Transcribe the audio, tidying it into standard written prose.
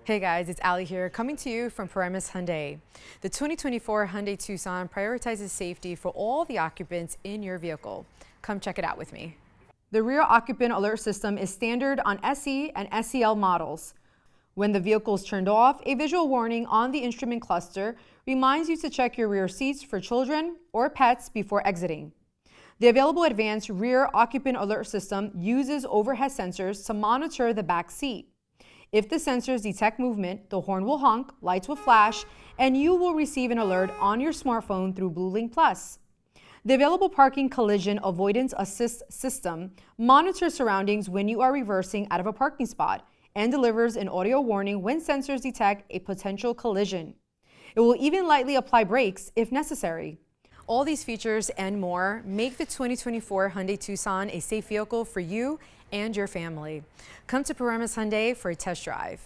Hey guys, it's Ali here, coming to you from Paramus Hyundai. The 2024 Hyundai Tucson prioritizes safety for all the occupants in your vehicle. Come check it out with me. The rear occupant alert system is standard on SE and SEL models. When the vehicle is turned off, a visual warning on the instrument cluster reminds you to check your rear seats for children or pets before exiting. The available advanced rear occupant alert system uses overhead sensors to monitor the back seat. If the sensors detect movement, the horn will honk, lights will flash, and you will receive an alert on your smartphone through BlueLink Plus. The available parking collision avoidance assist system monitors surroundings when you are reversing out of a parking spot and delivers an audio warning when sensors detect a potential collision. It will even lightly apply brakes if necessary. All these features and more make the 2024 Hyundai Tucson a safe vehicle for you and your family. Come to Paramus Hyundai for a test drive.